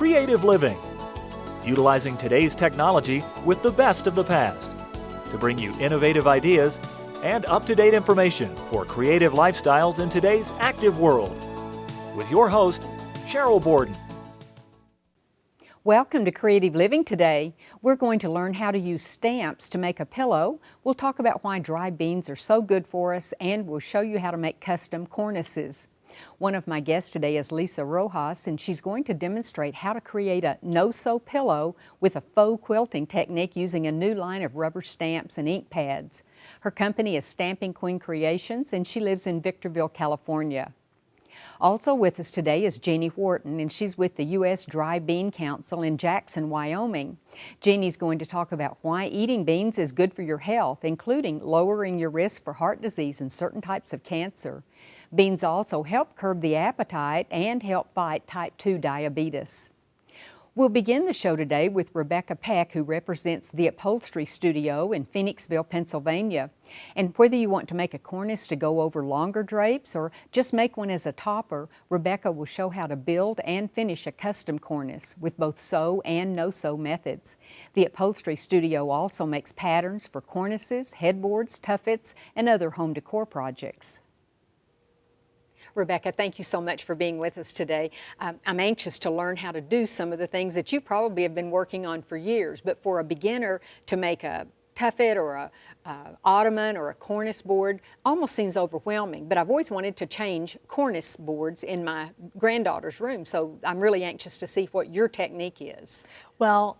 creative living, utilizing today's technology with the best of the past to bring you innovative ideas and up-to-date information for creative lifestyles in today's active world. With your host, Sheryl Borden. Welcome to Creative Living today. We're going to learn how to use stamps to make a pillow. We'll talk about why dry beans are so good for us, and we'll show you how to make custom cornices. One of my guests today is Lisa Rojas, and she's going to demonstrate how to create a no-sew pillow with a faux quilting technique using a new line of rubber stamps and ink pads. Her company is Stamping Queen Creations, and she lives in Victorville, California. Also with us today is Jeannie Wharton, and she's with the U.S. Dry Bean Council in Jackson, Wyoming. Jeannie's going to talk about why eating beans is good for your health, including lowering your risk for heart disease and certain types of cancer. Beans also help curb the appetite and help fight type 2 diabetes. We'll begin the show today with Rebecca Peck, who represents the Upholstery Studio in Phoenixville, Pennsylvania. And whether you want to make a cornice to go over longer drapes or just make one as a topper, Rebecca will show how to build and finish a custom cornice with both sew and no-sew methods. The Upholstery Studio also makes patterns for cornices, headboards, tuffets, and other home decor projects. Rebecca, thank you so much for being with us today. I'm anxious to learn how to do some of the things that you probably have been working on for years, but for a beginner to make a tuffet or a ottoman or a cornice board almost seems overwhelming, but I've always wanted to change cornice boards in my granddaughter's room, so I'm really anxious to see what your technique is. Well,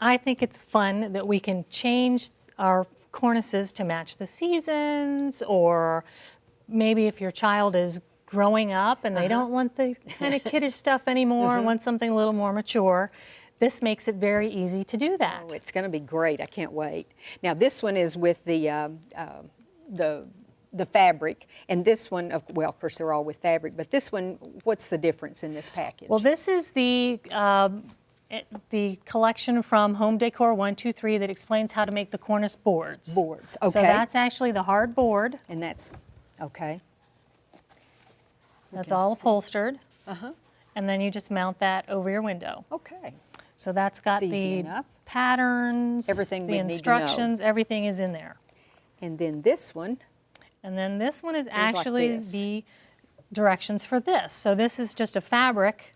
I think it's fun that we can change our cornices to match the seasons, or maybe if your child is growing up and they don't want the kind of kiddish stuff anymore, want something a little more mature, this makes it very easy to do that. Oh, it's going to be great. I can't wait. Now this one is with the fabric, and this one, well, of course they're all with fabric, but this one, what's the difference in this package? Well, this is the collection from Home Decor 123 that explains how to make the cornice boards. Boards, okay. So that's actually the hard board. And that's, okay. That's all upholstered. And then you just mount that over your window. Okay. So that's got the patterns, everything the instructions, everything is in there. And then this one. And then this one is actually like the directions for this. So this is just a fabric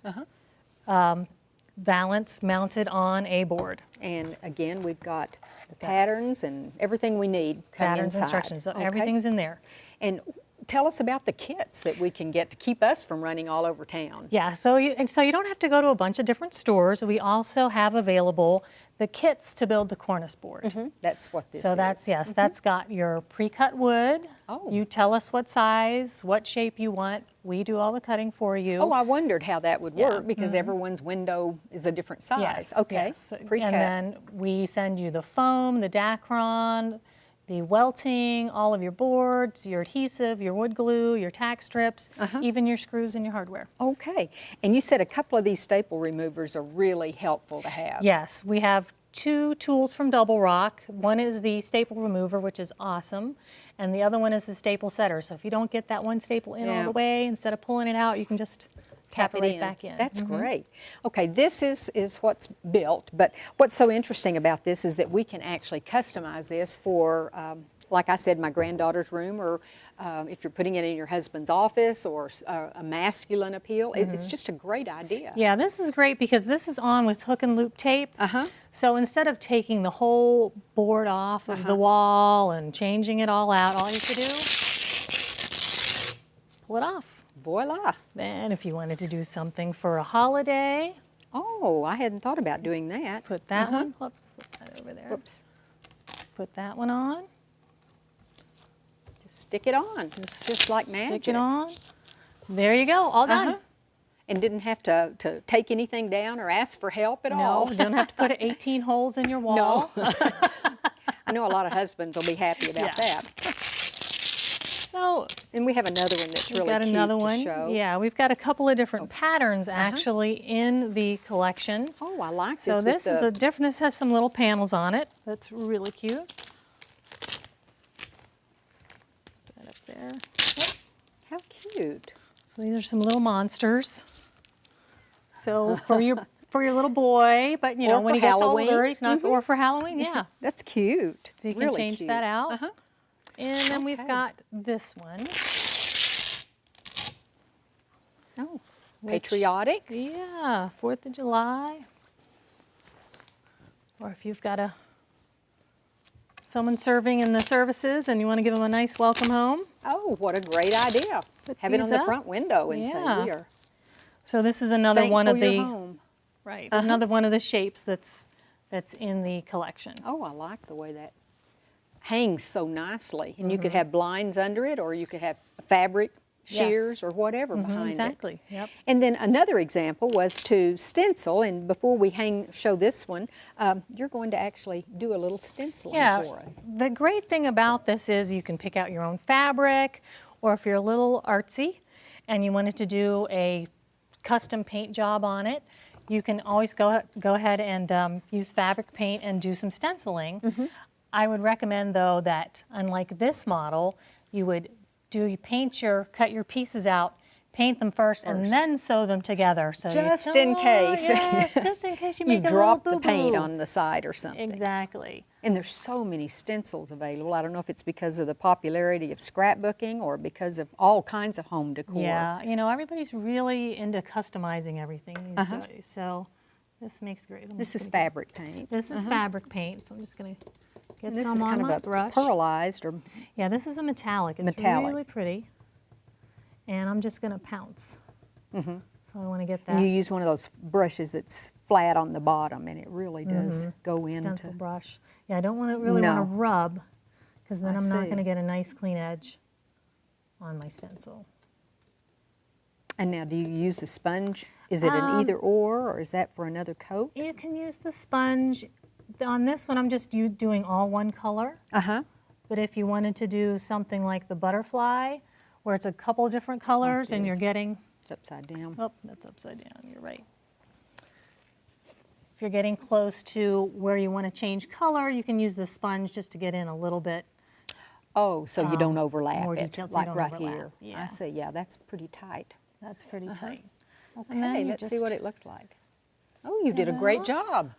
valance mounted on a board. And again, we've got the patterns and everything we need. Patterns, instructions, so everything's in there. And tell us about the kits that we can get to keep us from running all over town. Yeah, so you don't have to go to a bunch of different stores. We also have available the kits to build the cornice board. That's what this is. So that's, yes, that's got your pre-cut wood. Oh. You tell us what size, what shape you want. We do all the cutting for you. Oh, I wondered how that would work because everyone's window is a different size. Yes, okay, yes. Pre-cut. And then we send you the foam, the Dacron, the welting, all of your boards, your adhesive, your wood glue, your tack strips, even your screws and your hardware. Okay, and you said a couple of these staple removers are really helpful to have. Yes, we have two tools from Double Rock. One is the staple remover, which is awesome, and the other one is the staple setter. So if you don't get that one staple in all the way, instead of pulling it out, you can just tap it right back in. That's great. Okay, this is what's built, but what's so interesting about this is that we can actually customize this for, like I said, my granddaughter's room, or if you're putting it in your husband's office, or a masculine appeal. It's just a great idea. Yeah, this is great because this is on with hook and loop tape. So instead of taking the whole board off of the wall and changing it all out, all you have to do is pull it off. Voila. Then if you wanted to do something for a holiday. Oh, I hadn't thought about doing that. Put that one, whoops, put that over there. Whoops. Put that one on. Just stick it on, just like magic. Stick it on. There you go, all done. And didn't have to take anything down or ask for help at all. No, you don't have to put 18 holes in your wall. No. I know a lot of husbands will be happy about that. So, and we have another one that's really got cute another to one. show. Yeah, we've got a couple of different patterns actually in the collection. Oh, I like this. So this is a different. This has some little panels on it. That's really cute. Put that up there. Oh, how cute! So these are some little monsters. So for your for your little boy, but you know, Or when for he gets Halloween. older, he's not, or for Halloween, yeah. That's cute. So you can Really change cute. that out. And then we've Okay. got this one. Oh, which- patriotic. Yeah, 4th of July. Or if you've got someone serving in the services and you want to give them a nice welcome home. Oh, what a great idea. Have it on these the up. front window and say, Yeah. we are So this is another thankful one of you're the home. right, another one of the shapes that's in the collection. Oh, I like the way that hangs so nicely. And you could have blinds under it, or you could have fabric shears or whatever behind Exactly. it. Yep. And then another example was to stencil. And before we show this one, you're going to actually do a little stenciling Yeah. for us. The great thing about this is you can pick out your own fabric, or if you're a little artsy and you wanted to do a custom paint job on it, you can always go ahead and use fabric paint and do some stenciling. I would recommend though that unlike this model, you would cut your pieces out, paint them first, and then sew them together. So Just in case. Yes, just in case you You make a drop little the paint boo-boo. on the side or something. Exactly. And there's so many stencils available. I don't know if it's because of the popularity of scrapbooking or because of all kinds of home decor. Yeah, you know, everybody's really into customizing everything these days. So this makes great. This is fabric paint. This is fabric paint, so I'm just going to get This some is on kind my of a brush. pearlized or Yeah, this is a metallic. It's Metallic. really pretty. And I'm just going to pounce. So I want to get and you that use one of those brushes that's flat on the bottom, and it really does go stencil into. brush. Yeah, I don't want to really want No. to rub, because then I I'm not see. going to get a nice clean edge on my stencil. And now, do you use a sponge? Is it an either or is that for another coat? You can use the sponge. On this one, I'm just doing all one color. But if you wanted to do something like the butterfly, where it's a couple different colors and you're this. getting, It's upside down. oh, that's upside down, you're right. If you're getting close to where you want to change color, you can use the sponge just to get in a little bit. Oh, so you don't overlap more it, detailed, so you like don't right overlap. here. Yeah. I see, yeah, that's pretty tight. That's pretty tight. And then Okay, you let's see just- what it looks like. Oh, you did a great job.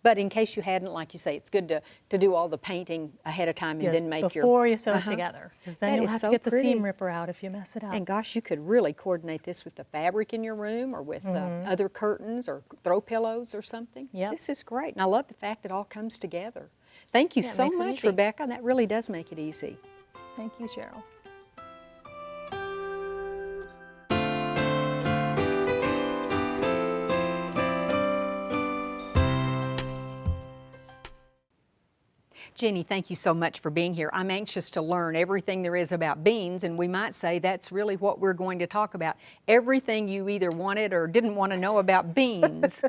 But in case you hadn't, like you say, it's good to do all the painting ahead of time and Yes, then make your... before you sew it together, because then That you'll is have so to get the pretty. seam ripper out if you mess it up. And gosh, you could really coordinate this with the fabric in your room or with other curtains or throw pillows or something. Yep. This is great, and I love the fact it all comes together. Thank you Yeah, it so makes it much, easy. Rebecca. That really does make it easy. Thank you, Cheryl. Jenny, thank you so much for being here. I'm anxious to learn everything there is about beans, and we might say that's really what we're going to talk about. Everything you either wanted or didn't want to know about beans.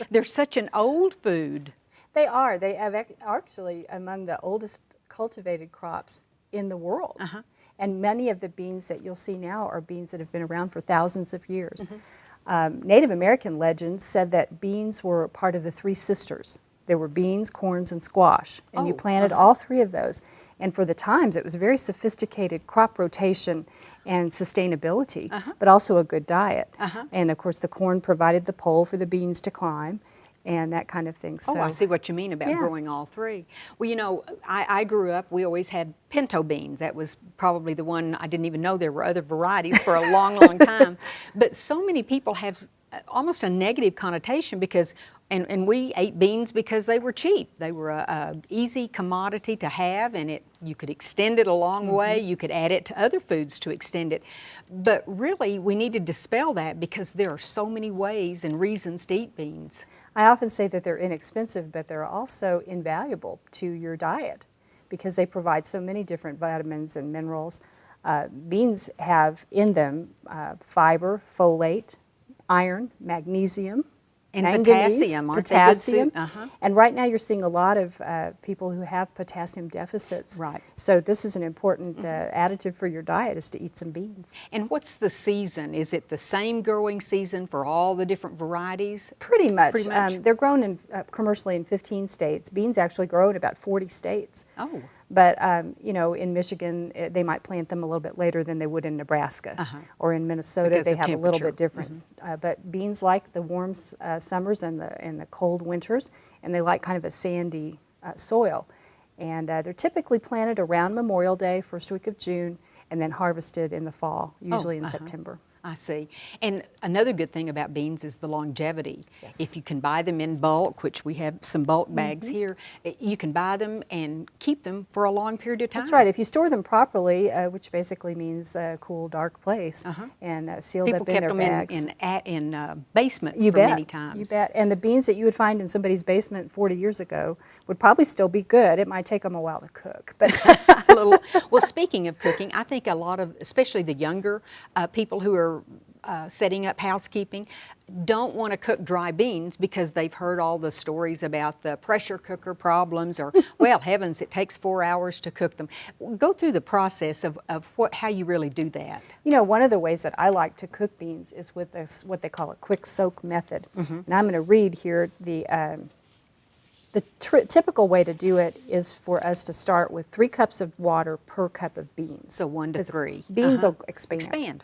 They're such an old food. They are. They have actually among the oldest cultivated crops in the world. And many of the beans that you'll see now are beans that have been around for thousands of years. Native American legends said that beans were part of the three sisters. There were beans, corns, and squash, and you planted all three of those. And for the times, it was very sophisticated crop rotation and sustainability, but also a good diet. And of course, the corn provided the pole for the beans to climb, and that kind of thing. Oh, I see what you mean about growing all three. Well, you know, I grew up, we always had pinto beans. That was probably the one, I didn't even know there were other varieties for a long, long time. But so many people have almost a negative connotation because, and we ate beans because they were cheap. They were a easy commodity to have, and you could extend it a long way. You could add it to other foods to extend it. But really, we need to dispel that because there are so many ways and reasons to eat beans. I often say that they're inexpensive, but they're also invaluable to your diet because they provide so many different vitamins and minerals. Beans have in them fiber, folate, iron, magnesium, And manganese, potassium, aren't they potassium. good soup? And right now you're seeing a lot of people who have potassium deficits. Right. So this is an important additive for your diet is to eat some beans. And what's the season? Is it the same growing season for all the different varieties? Pretty much. Pretty much. They're grown commercially in 15 states. Beans actually grow in about 40 states. Oh. But you know, in Michigan, they might plant them a little bit later than they would in Nebraska, or in Minnesota Because they of have a little bit temperature. different. But beans like the warm summers and the cold winters, and they like kind of a sandy soil. And they're typically planted around Memorial Day, first week of June, and then harvested in the fall, usually in September. I see. And another good thing about beans is the longevity. Yes. If you can buy them in bulk, which we have some bulk bags here, you can buy them and keep them for a long period of time. That's right. If you store them properly, which basically means a cool, dark place, and sealed People up in kept their them bags. in basements You for bet. many times. You bet. And the beans that you would find in somebody's basement 40 years ago would probably still be good. It might take them a while to cook, but Well, speaking of cooking, I think a lot of, especially the younger people who are setting up housekeeping, don't want to cook dry beans because they've heard all the stories about the pressure cooker problems, or, well, heavens, it takes 4 hours to cook them. Go through the process of how you really do that. you know, one of the ways that I like to cook beans is with this, what they call a quick soak method. And I'm going to read here the typical way to do it is for us to start with 3 cups of water per cup of beans. So 1 to 'Cause 3. Beans will expand. Expand.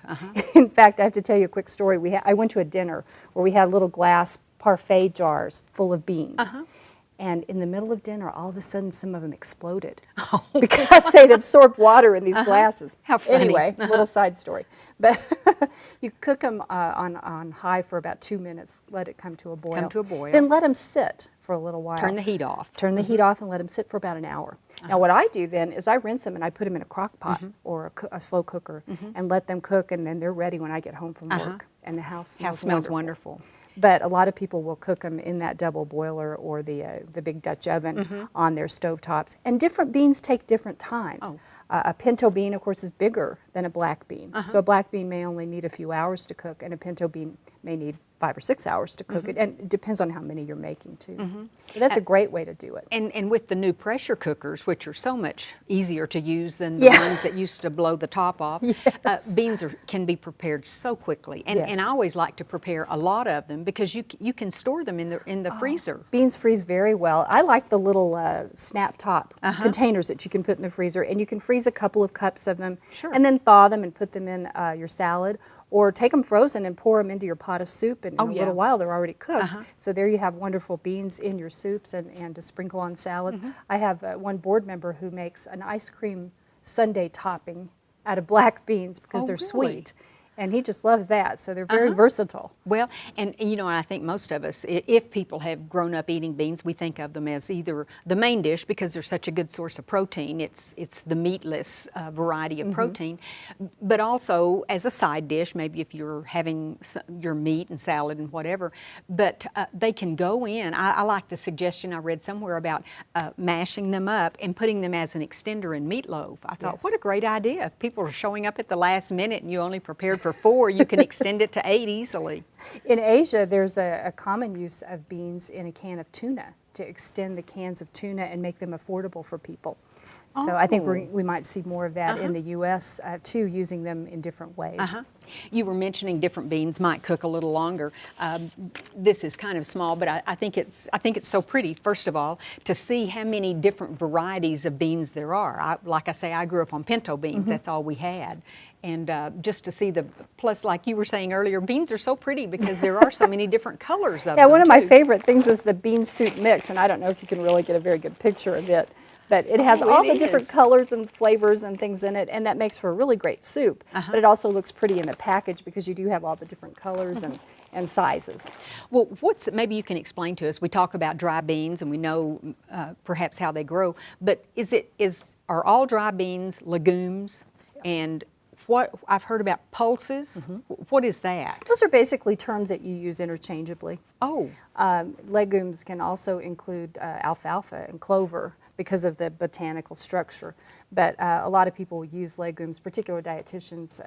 In fact, I have to tell you a quick story. I went to a dinner where we had little glass parfait jars full of beans. And in the middle of dinner, all of a sudden, some of them exploded because they'd absorbed water in these glasses. How funny. Anyway, little side story. But you cook them on high for about 2 minutes. Let it come to a boil. Come to a boil. Then let them sit for a little while. Turn the heat off. Turn the heat off and let them sit for about an hour. Now, what I do then is I rinse them and I put them in a crock pot or a slow cooker and let them cook, and then they're ready when I get home from work. And the house Smells wonderful. But a lot of people will cook them in that double boiler or the big Dutch oven on their stovetops. And different beans take different times. A pinto bean, of course, is bigger than a black bean. So a black bean may only need a few hours to cook, and a pinto bean may need 5 or 6 hours to cook it. And it depends on how many you're making, too. But that's a great way to do it. And with the new pressure cookers, which are so much easier to use than the ones that used to blow the top off, beans can be prepared so quickly. And I always like to prepare a lot of them because you can store them in the freezer. Beans freeze very well. I like the little snap top containers that you can put in the freezer, and you can freeze a couple of cups of them, and then thaw them and put them in your salad. Or take them frozen and pour them into your pot of soup, and in a little while they're already cooked. So there you have wonderful beans in your soups and to sprinkle on salads. I have one board member who makes an ice cream sundae topping out of black beans because they're sweet. And he just loves that, so they're very versatile. Well, and you know, I think most of us, if people have grown up eating beans, we think of them as either the main dish because they're such a good source of protein. It's the meatless variety of protein, but also as a side dish, maybe if you're having your meat and salad and whatever. But they can go in. I like the suggestion I read somewhere about mashing them up and putting them as an extender in meatloaf. I thought, what a great idea. If people are showing up at the last minute and you only prepared for 4, you can extend it to 8 easily. In Asia, there's a common use of beans in a can of tuna to extend the cans of tuna and make them affordable for people. So I think we might see more of that in the U.S. Too, using them in different ways. You were mentioning different beans might cook a little longer. This is kind of small, but I think it's so pretty. First of all, to see how many different varieties of beans there are. Like I say, I grew up on pinto beans. That's all we had. And just to see plus like you were saying earlier, beans are so pretty because there are so many different colors of them. Yeah, one of my too. favorite things is the bean soup mix, and I don't know if you can really get a very good picture of it. But it has all the different colors and flavors and things in it, and that makes for a really great soup. But it also looks pretty in the package because you do have all the different colors and sizes. Well, maybe you can explain to us, we talk about dry beans and we know perhaps how they grow, but are all dry beans legumes? Yes. And what I've heard about pulses, what is that? Those are basically terms that you use interchangeably. Oh. Legumes can also include alfalfa and clover because of the botanical structure. But a lot of people use legumes, particular dietitians,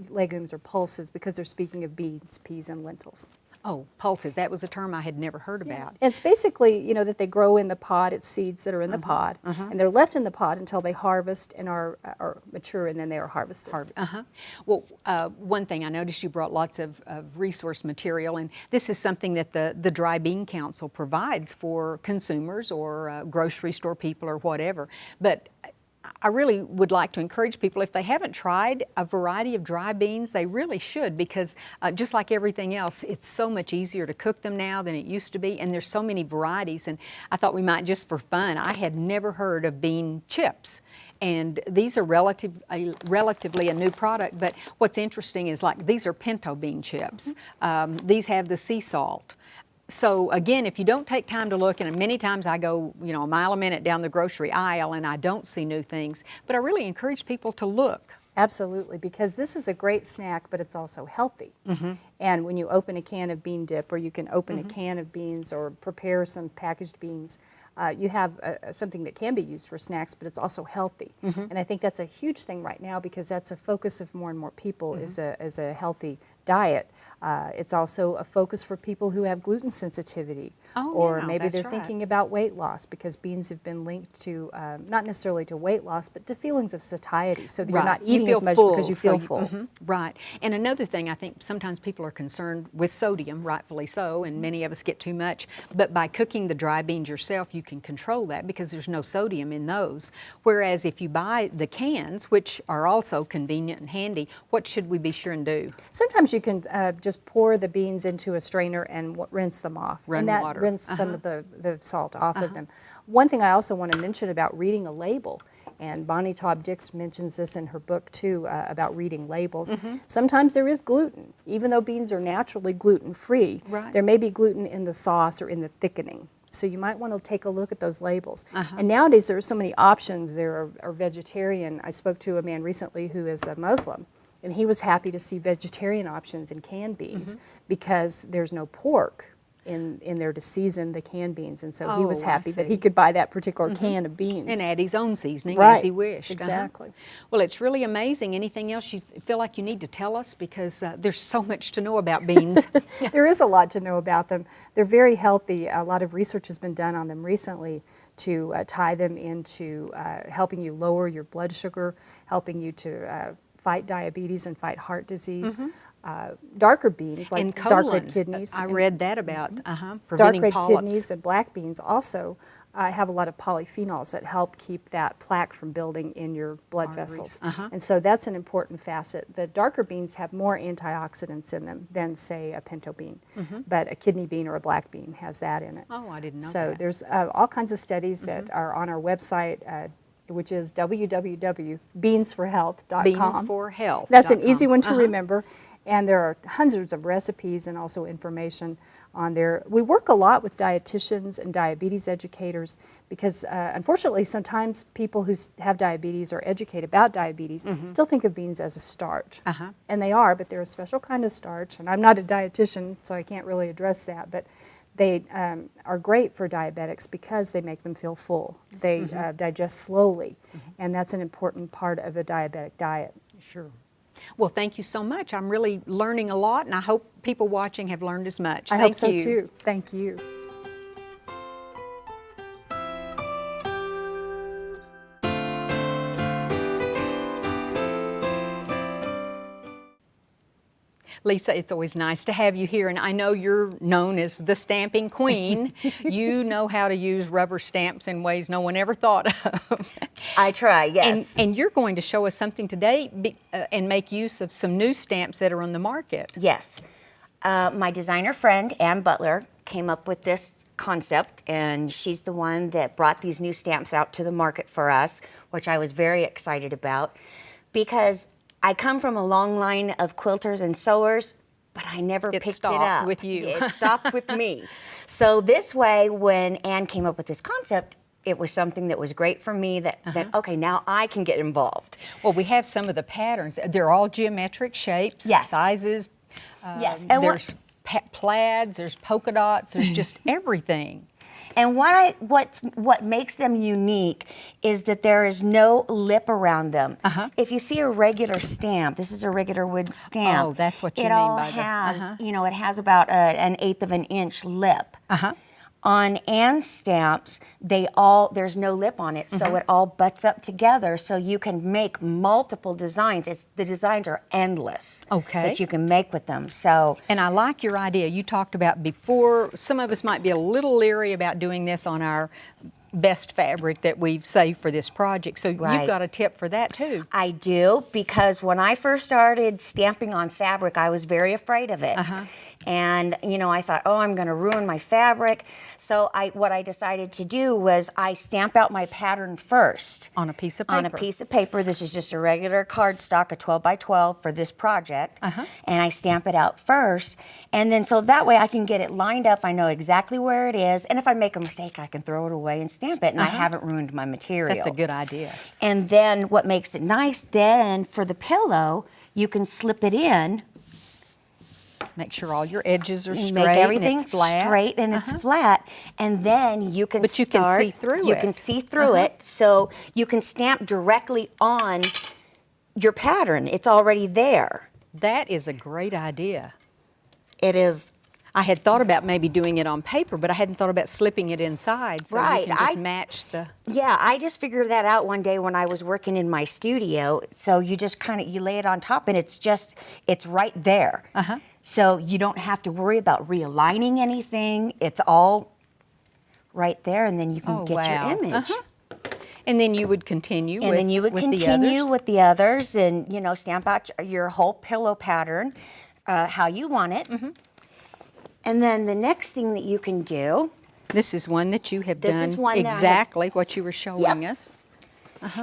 legumes or pulses because they're speaking of beans, peas, and lentils. Oh, pulses. That was a term I had never heard about. It's basically, you know, that they grow in the pod. It's seeds that are in the pod, and they're left in the pod until they harvest and are mature, and then they are harvested. Well, one thing I noticed, you brought lots of resource material, and this is something that the Dry Bean Council provides for consumers or grocery store people or whatever. But I really would like to encourage people, if they haven't tried a variety of dry beans, they really should, because just like everything else, it's so much easier to cook them now than it used to be, and there's so many varieties. And I thought we might, just for fun, I had never heard of bean chips. And these are relatively a new product, but what's interesting is, like, these are pinto bean chips. These have the sea salt. So again, if you don't take time to look, and many times I go, you know, a mile a minute down the grocery aisle and I don't see new things, but I really encourage people to look. Absolutely, because this is a great snack, but it's also healthy. And when you open a can of bean dip, or you can open a can of beans or prepare some packaged beans, you have something that can be used for snacks, but it's also healthy. And I think that's a huge thing right now, because that's a focus of more and more people, is a healthy diet. It's also a focus for people who have gluten sensitivity, or maybe they're thinking about weight loss, because beans have been linked to, not necessarily to weight loss, but to feelings of satiety, so that you're not eating as much because you feel full. Right. And another thing, I think sometimes people are concerned with sodium, rightfully so, and many of us get too much, but by cooking the dry beans yourself, you can control that, because there's no sodium in those. Whereas if you buy the cans, which are also convenient and handy, what should we be sure and do? Sometimes you can just pour the beans into a strainer and rinse them off. Run water. Rinse some of the salt off of them. One thing I also want to mention about reading a label, and Bonnie Taub Dix mentions this in her book too, about reading labels. Sometimes there is gluten. Even though beans are naturally gluten-free, there may be gluten in the sauce or in the thickening. So you might want to take a look at those labels. And nowadays there are so many options. There are vegetarian. I spoke to a man recently who is a Muslim, and he was happy to see vegetarian options in canned beans, because there's no pork in there to season the canned beans, and so he was happy that he could buy that particular can of beans. And add his own seasoning as he wished. Exactly. Well, it's really amazing. Anything else you feel like you need to tell us? Because there's so much to know about beans. There is a lot to know about them. They're very healthy. A lot of research has been done on them recently to tie them into helping you lower your blood sugar, helping you to fight diabetes and fight heart disease. Darker beans, like and dark colon. red kidneys. I read that about dark preventing red polyps. kidneys and black beans also have a lot of polyphenols that help keep that plaque from building in your blood vessels. And so that's an important facet. The darker beans have more antioxidants in them than, say, a pinto bean. But a kidney bean or a black bean has that in it. Oh, I didn't know so that. there's all kinds of studies that are on our website, which is www.beansforhealth.com. Beansforhealth.com. That's an easy one to remember. And there are hundreds of recipes and also information on there. We work a lot with dietitians and diabetes educators, because unfortunately sometimes people who have diabetes or educate about diabetes still think of beans as a starch. And they are, but they're a special kind of starch. And I'm not a dietitian, so I can't really address that. But they are great for diabetics because they make them feel full. They digest slowly, and that's an important part of a diabetic diet. Sure. Well, thank you so much. I'm really learning a lot, and I hope people watching have learned as much. I hope so too. Thank you. Lisa, it's always nice to have you here, and I know you're known as the stamping queen. You know how to use rubber stamps in ways no one ever thought of. I try, yes. And you're going to show us something today and make use of some new stamps that are on the market. Yes. My designer friend, Ann Butler, came up with this concept, and she's the one that brought these new stamps out to the market for us, which I was very excited about, because I come from a long line of quilters and sewers, but I never picked it up. With you. It stopped with me. So this way, when Ann came up with this concept, it was something that was great for me that, okay, now I can get involved. Well, we have some of the patterns. They're all geometric shapes, sizes. Yes. And there's plaids, there's polka dots, there's just everything. And what makes them unique is that there is no lip around them. If you see a regular stamp, this is a regular wood stamp. Oh, that's what you mean by the. It all has, you know, it has about an 1/8 of an inch lip. On Ann's stamps, there's no lip on it, so it all butts up together, so you can make multiple designs. The designs are endless that you can make with them. So, and I like your idea. You talked about before, some of us might be a little leery about doing this on our best fabric that we've saved for this project. So Right. you've got a tip for that too. I do, because when I first started stamping on fabric, I was very afraid of it. And, you know, I thought, oh, I'm going to ruin my fabric. So what I decided to do was I stamp out my pattern first. On a piece of paper. On a piece of paper. This is just a regular cardstock, a 12 by 12 for this project. And I stamp it out first. And then so that way I can get it lined up. I know exactly where it is. And if I make a mistake, I can throw it away and stamp it. And I haven't ruined my material. That's a good idea. And then what makes it nice then for the pillow, you can slip it in. Make sure all your edges are straight Make everything and it's flat. straight and it's flat, and then you can But you can see through You it. can see through it, so you can stamp directly on your pattern. It's already there. That is a great idea. It is. I had thought about maybe doing it on paper, but I hadn't thought about slipping it inside so Right, you can just match the... Yeah, I just figured that out one day when I was working in my studio. So you just kind of, you lay it on top and it's right there. So you don't have to worry about realigning anything. It's all right there, and then you can get your image. And then you would continue And with, then you would with continue the others. with the others, and you know, stamp out your whole pillow pattern how you want it. And then the next thing that you can do. This is one that you have This done is one that I have- exactly what you were showing us.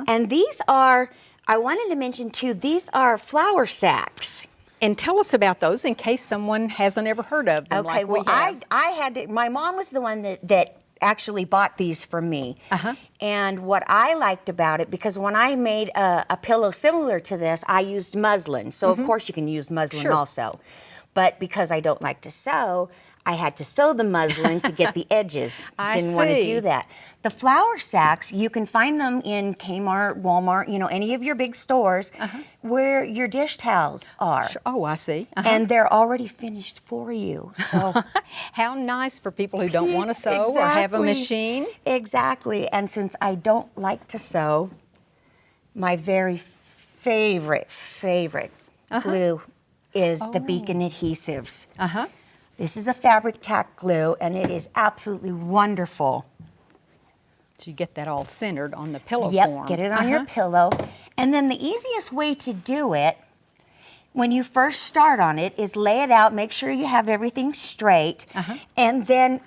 And these are, I wanted to mention too, these are flour sacks. And tell us about those in case someone hasn't ever heard of them. Okay, like well, we have. I had to, my mom was the one that actually bought these for me. And what I liked about it, because when I made a pillow similar to this, I used muslin. So of course you can use muslin also. But because I don't like to sew, I had to sew the muslin to get the edges. I Didn't want to see. do that. The flour sacks, you can find them in Kmart, Walmart, you know, any of your big stores where your dish towels are. Oh, I see. And they're already finished for you. So How nice for people who don't want to sew or have a Exactly. machine. Exactly. And since I don't like to sew, my very favorite glue is the Beacon adhesives. This is a fabric tack glue, and it is absolutely wonderful. So you get that all centered on the pillow Yep, form. get it on your pillow. And then the easiest way to do it, when you first start on it, is lay it out, make sure you have everything straight, and then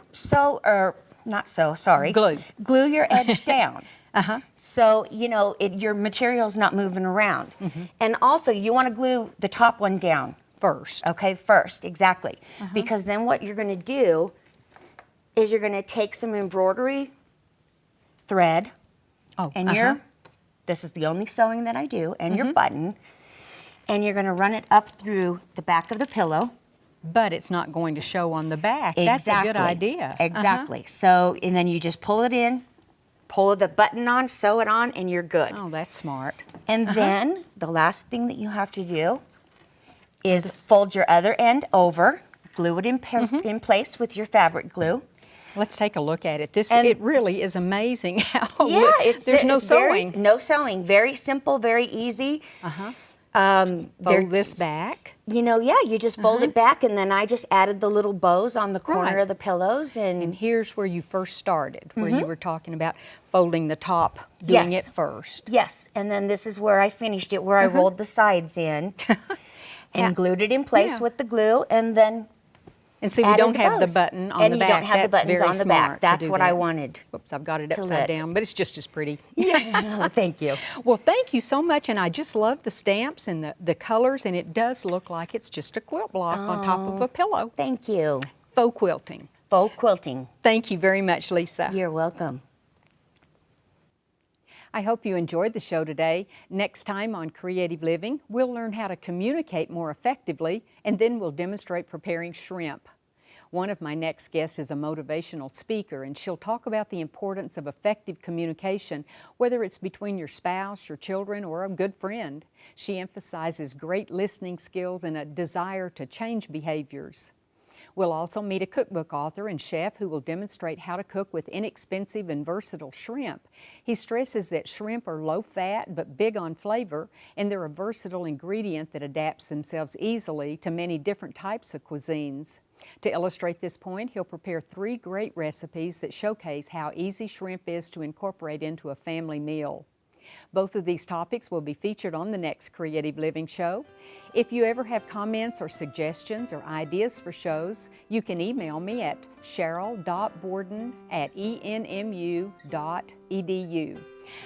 glue your edge down. So, you know, your material's not moving around. And also, you want to glue the top one down. First. Okay, first, exactly. Because then what you're going to do is you're going to take some embroidery thread and this is the only sewing that I do, and your button, and you're going to run it up through the back of the pillow. But it's not going to show on the back. That's a good idea. Exactly. So, and then you just pull it in, pull the button on, sew it on, and you're good. Oh, that's smart. And then the last thing that you have to do is fold your other end over, glue it in place with your fabric glue. Let's take a look at it. And- It really is amazing how There's no sewing. No sewing. Very simple, very easy. Fold this back. You know, you just fold it back, and then I just added the little bows on the corner Right. of the pillows. And here's where you first started, where you were talking about folding the top, doing Yes. it first. Yes, and then this is where I finished it, where I rolled the sides in and glued it in place with the glue, and then And see, we added don't the have the bows. button on And the you back. don't have the That's buttons very on the back. smart to That's do what I that. wanted. Whoops, I've got it to upside let. down, but it's just as pretty. Yeah, thank you. Well, thank you so much, and I just love the stamps and the colors, and it does look like it's just a quilt block on top of a pillow. Thank you. Faux quilting. Faux quilting. Thank you very much, Lisa. You're welcome. I hope you enjoyed the show today. Next time on Creative Living, we'll learn how to communicate more effectively, and then we'll demonstrate preparing shrimp. One of my next guests is a motivational speaker, and she'll talk about the importance of effective communication, whether it's between your spouse, your children, or a good friend. She emphasizes great listening skills and a desire to change behaviors. We'll also meet a cookbook author and chef who will demonstrate how to cook with inexpensive and versatile shrimp. He stresses that shrimp are low-fat but big on flavor, and they're a versatile ingredient that adapts themselves easily to many different types of cuisines. To illustrate this point, he'll prepare 3 great recipes that showcase how easy shrimp is to incorporate into a family meal. Both of these topics will be featured on the next Creative Living show. If you ever have comments or suggestions or ideas for shows, you can email me at sheryl.borden@enmu.edu.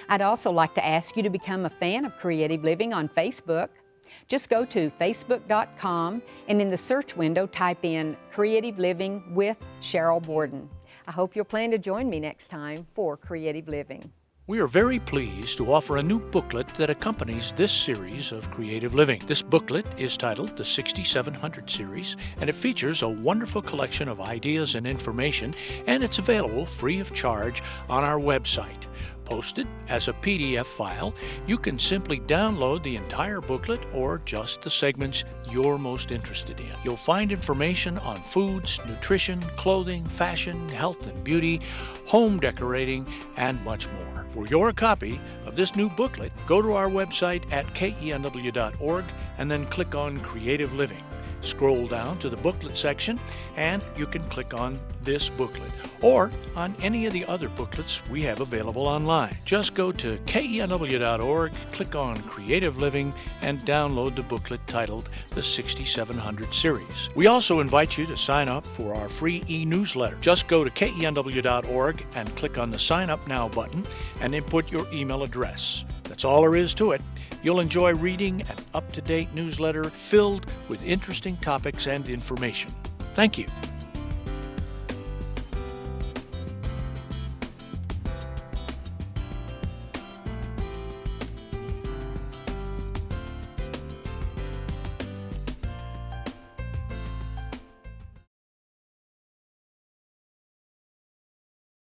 I'd also like to ask you to become a fan of Creative Living on Facebook. Just go to facebook.com and in the search window type in Creative Living with Sheryl Borden. I hope you'll plan to join me next time for Creative Living. We are very pleased to offer a new booklet that accompanies this series of Creative Living. This booklet is titled the 6700 Series, and it features a wonderful collection of ideas and information, and it's available free of charge on our website. Posted as a PDF file, you can simply download the entire booklet or just the segments you're most interested in. You'll find information on foods, nutrition, clothing, fashion, health and beauty, home decorating, and much more. For your copy of this new booklet, go to our website at KENW.org and then click on Creative Living. Scroll down to the booklet section and you can click on this booklet or on any of the other booklets we have available online. Just go to KENW.org, click on Creative Living, and download the booklet titled the 6700 Series. We also invite you to sign up for our free e-newsletter. Just go to KENW.org and click on the Sign Up Now button and input your email address. That's all there is to it. You'll enjoy reading an up-to-date newsletter filled with interesting topics and information. Thank you.